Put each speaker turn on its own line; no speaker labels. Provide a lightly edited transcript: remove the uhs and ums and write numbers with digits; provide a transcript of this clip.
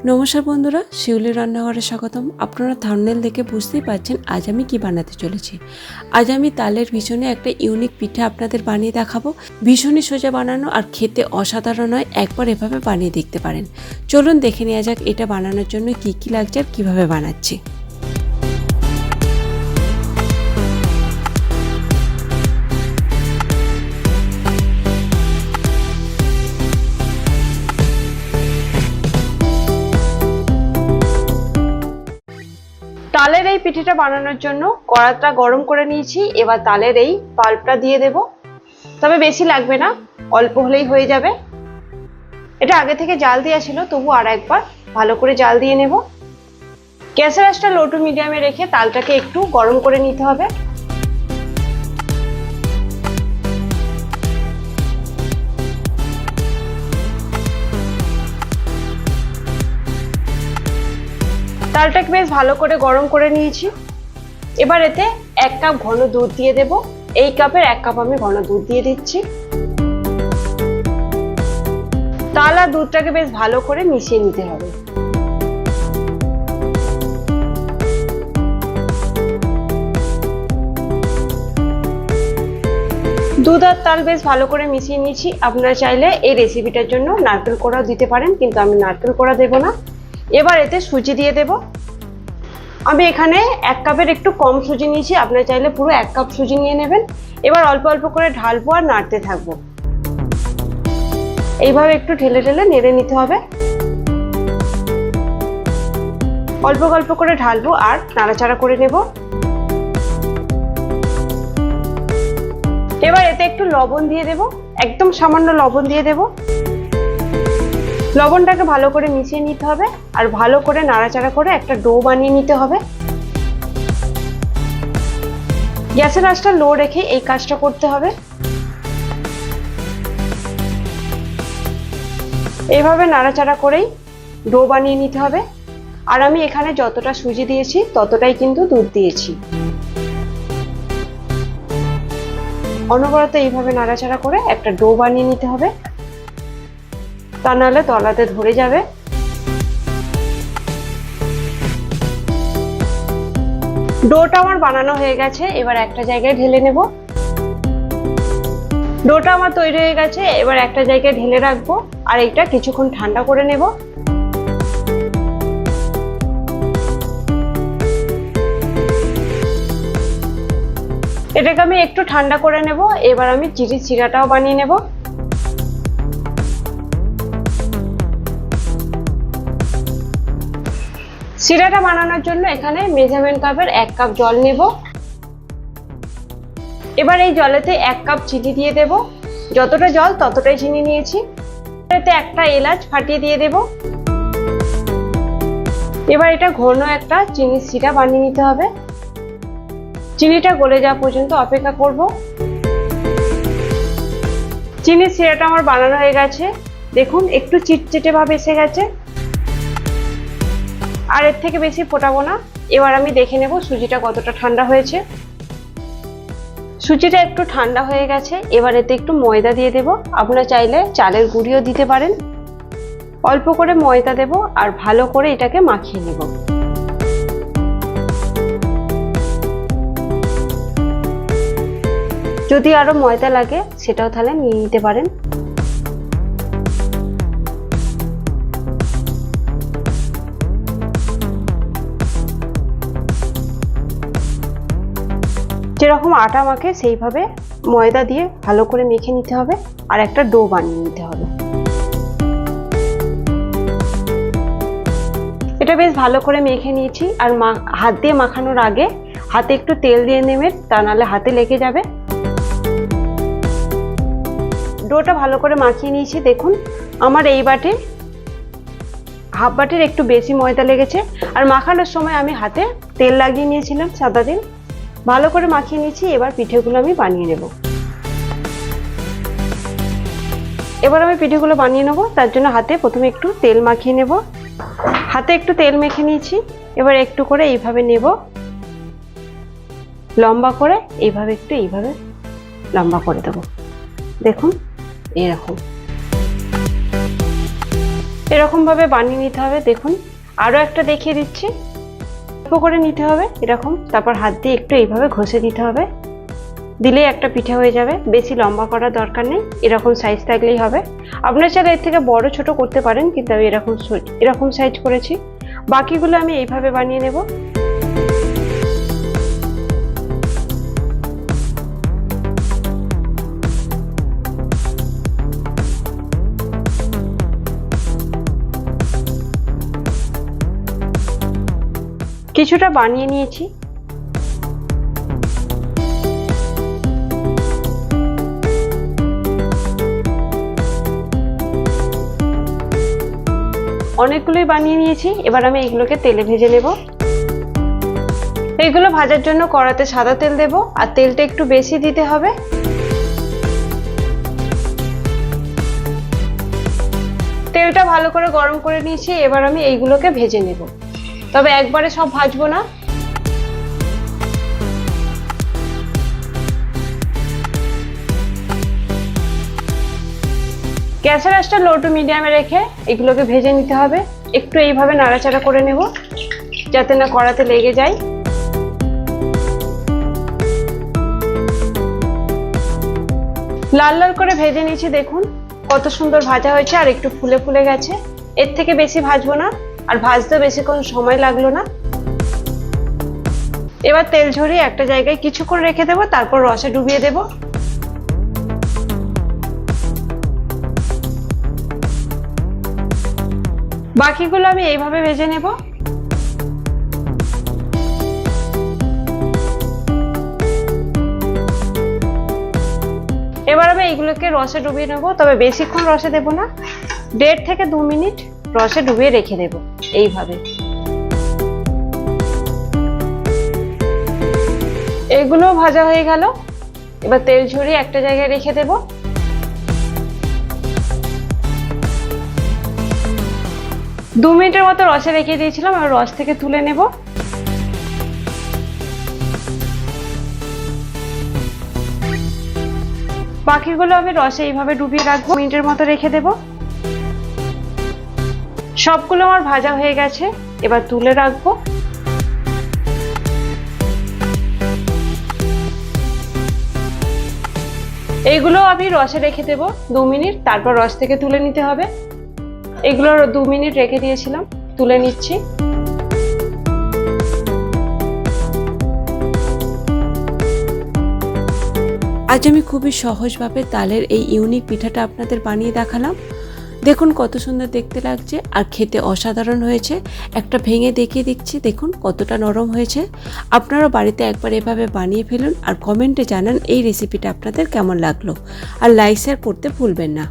নমস্কার বন্ধুরা, শিউলি রান্নাঘরে স্বাগতম। আপনারা থাম্বনেল দেখে বুঝতেই পারছেন আজ আমি কি বানাতে চলেছি। আজ আমি তালের ভীষণে একটা ইউনিক পিঠে আপনাদের বানিয়ে দেখাবো। ভীষণই সোজা বানানো আর খেতে অসাধারণ হয়। একবার এভাবে বানিয়ে দেখতে পারেন। চলুন দেখে নেওয়া যাক এটা বানানোর জন্য কি কি লাগছে আর কীভাবে বানাচ্ছি। তালের এই পিঠেটা বানানোর জন্য কড়াটা গরম করে নিয়েছি। এবার তালের এই পাল্পটা দিয়ে দেব, তবে বেশি লাগবে না, অল্প হলেই হয়ে যাবে। এটা আগে থেকে জাল দেওয়া ছিল, তবু আর একবার ভালো করে জাল দিয়ে নেব। গ্যাসের আঁচটা লো টু মিডিয়ামে রেখে তালটাকে একটু গরম করে নিতে হবে। তালটাকে বেশ ভালো করে গরম করে নিয়েছি। এবার এতে 1 কাপ ঘন দুধ দিয়ে দেব। এই কাপের 1 কাপ আমি ঘন দুধ দিয়ে দিচ্ছি। তাল আর দুধটাকে বেশ ভালো করে মিশিয়ে নিতে হবে। দুধ আর তাল বেশ ভালো করে মিশিয়ে নিয়েছি। আপনারা চাইলে এই রেসিপিটার জন্য নারকেল কোড়াও দিতে পারেন, কিন্তু আমি নারকেল কোড়া দেব না। এবার এতে সুজি দিয়ে দেব। আমি এখানে 1 কাপের একটু কম সুজি নিয়েছি, আপনারা চাইলে পুরো 1 কাপ সুজি নিয়ে নেবেন। এবার অল্প অল্প করে ঢালবো আর নাড়তে থাকবো। এইভাবে একটু ঢেলে ঢেলে নেড়ে নিতে হবে। অল্প অল্প করে ঢালবো আর নাড়াচাড়া করে নেব। এবার এতে একটু লবণ দিয়ে দেব, একদম সামান্য লবণ দিয়ে দেব। লবণটাকে ভালো করে মিশিয়ে নিতে হবে আর ভালো করে নাড়াচাড়া করে একটা ডো বানিয়ে নিতে হবে। গ্যাসের আঁচটা লো রেখে এই কাজটা করতে হবে। এইভাবে নাড়াচাড়া করেই ডো বানিয়ে নিতে হবে। আর আমি এখানে যতটা সুজি দিয়েছি ততটাই কিন্তু দুধ দিয়েছি। অনবরত এইভাবে নাড়াচাড়া করে একটা ডো বানিয়ে নিতে হবে, তা নাহলে তলাতে ধরে যাবে। ডোটা আমার বানানো হয়ে গেছে। এবার একটা জায়গায় ঢেলে নেব। ডোটা আমার তৈরি হয়ে গেছে। এবার একটা জায়গায় ঢেলে রাখবো আর এটা কিছুক্ষণ ঠান্ডা করে নেব। এটাকে আমি একটু ঠান্ডা করে নেব। এবার আমি চিনির সিরাটাও বানিয়ে নেব। সিরাটা বানানোর জন্য এখানে মেজারমেন্ট কাপের 1 কাপ জল নেব। এবার এই জলেতে 1 কাপ চিনি দিয়ে দেব। যতটা জল ততটাই চিনি নিয়েছি। এতে একটা এলাচ ফাটিয়ে দিয়ে দেব। এবার এটা ঘন একটা চিনির সিরা বানিয়ে নিতে হবে। চিনিটা গলে যাওয়া পর্যন্ত অপেক্ষা করব। চিনির সিরাটা আমার বানানো হয়ে গেছে। দেখুন একটু চিটচিটে ভাব এসে গেছে। আর এর থেকে বেশি ফোটাবো না। এবার আমি দেখে নেব সুজিটা কতটা ঠান্ডা হয়েছে। সুজিটা একটু ঠান্ডা হয়ে গেছে। এবার এতে একটু ময়দা দিয়ে দেব। আপনারা চাইলে চালের গুঁড়িও দিতে পারেন। অল্প করে ময়দা দেব আর ভালো করে এটাকে মাখিয়ে নেব। যদি আরো ময়দা লাগে সেটাও তাহলে নিয়ে নিতে পারেন। যেরকম আটা মাখে সেইভাবে ময়দা দিয়ে ভালো করে মেখে নিতে হবে আর একটা ডো বানিয়ে নিতে হবে। এটা বেশ ভালো করে মেখে নিয়েছি। আর হাত দিয়ে মাখানোর আগে হাতে একটু তেল দিয়ে নেবেন, তা নাহলে হাতে লেগে যাবে। ডোটা ভালো করে মাখিয়ে নিয়েছি। দেখুন আমার এই বাটি হাফ বাটির একটু বেশি ময়দা লেগেছে। আর মাখানোর সময় আমি হাতে তেল লাগিয়ে নিয়েছিলাম, সাদা তেল। ভালো করে মাখিয়ে নিয়েছি। এবার পিঠেগুলো আমি বানিয়ে নেব। এবার আমি পিঠেগুলো বানিয়ে নেব। তার জন্য হাতে প্রথমে একটু তেল মাখিয়ে নেব। হাতে একটু তেল মেখে নিয়েছি। এবার একটু করে এইভাবে নেব, লম্বা করে এইভাবে একটু এইভাবে লম্বা করে দেব। দেখুন এরকম ভাবে বানিয়ে নিতে হবে। দেখুন আরো একটা দেখিয়ে দিচ্ছি। অল্প করে নিতে হবে এরকম, তারপর হাত দিয়ে একটু এইভাবে ঘষে দিতে হবে, দিলেই একটা পিঠে হয়ে যাবে। বেশি লম্বা করার দরকার নেই, এরকম সাইজ থাকলেই হবে। আপনার চাইলে এর থেকে বড় ছোট করতে পারেন, কিন্তু আমি এরকম সাইজ করেছি। বাকিগুলো আমি এইভাবে বানিয়ে নেব। কিছুটা বানিয়ে নিয়েছি। অনেকগুলোই বানিয়ে নিয়েছি। এবার আমি এগুলোকে তেলে ভেজে নেব। এগুলো ভাজার জন্য কড়াতে সাদা তেল দেব, আর তেলটা একটু বেশি দিতে হবে। তেলটা ভালো করে গরম করে নিয়েছি। এবার আমি এইগুলোকে ভেজে নেব, তবে একবারে সব ভাজবো না। গ্যাসের আঁচটা লো টু মিডিয়ামে রেখে এগুলোকে ভেজে নিতে হবে। একটু এইভাবে নাড়াচাড়া করে নেব যাতে না কড়াতে লেগে যায়। লাল লাল করে ভেজে নিয়েছি। দেখুন কত সুন্দর ভাজা হয়েছে, আর একটু ফুলে ফুলে গেছে। এর থেকে বেশি ভাজবো না, আর ভাজতে বেশিক্ষণ সময় লাগলো না। এবার তেল ঝরিয়ে একটা জায়গায় কিছুক্ষণ রেখে দেবো, তারপর রসে ডুবিয়ে দেব। বাকিগুলো আমি এইভাবে ভেজে নেব। এবার আমি এইগুলোকে রসে ডুবিয়ে নেব, তবে বেশিক্ষণ রসে দেব না, 1.5 থেকে 2 মিনিট রসে ডুবিয়ে রেখে দেব এইভাবে। এগুলো ভাজা হয়ে গেল। এবার তেল ঝরিয়ে একটা জায়গায় রেখে দেব। দু মিনিটের মতো রসে রেখে দিয়েছিলাম, আর রস থেকে তুলে নেব। বাকিগুলো আমি রসে এইভাবে ডুবিয়ে রাখবো, মিনিটের মতো রেখে দেব। সবগুলো আমার ভাজা হয়ে গেছে, এবার তুলে রাখবো। এইগুলো আমি রসে রেখে দেব 2 মিনিট, তারপর রস থেকে তুলে নিতে হবে। এগুলো 2 মিনিট রেখে দিয়েছিলাম, তুলে নিচ্ছি।
আজ আমি খুবই সহজভাবে তালের এই ইউনিক পিঠাটা আপনাদের বানিয়ে দেখালাম। দেখুন কত সুন্দর দেখতে লাগছে, আর খেতে অসাধারণ হয়েছে। একটা ভেঙে দেখিয়ে দিচ্ছি, দেখুন কতটা নরম হয়েছে। আপনারা বাড়িতে একবার এভাবে বানিয়ে ফেলুন, আর কমেন্টে জানান এই রেসিপিটা আপনাদের কেমন লাগলো, আর লাইক শেয়ার করতে ভুলবেন না।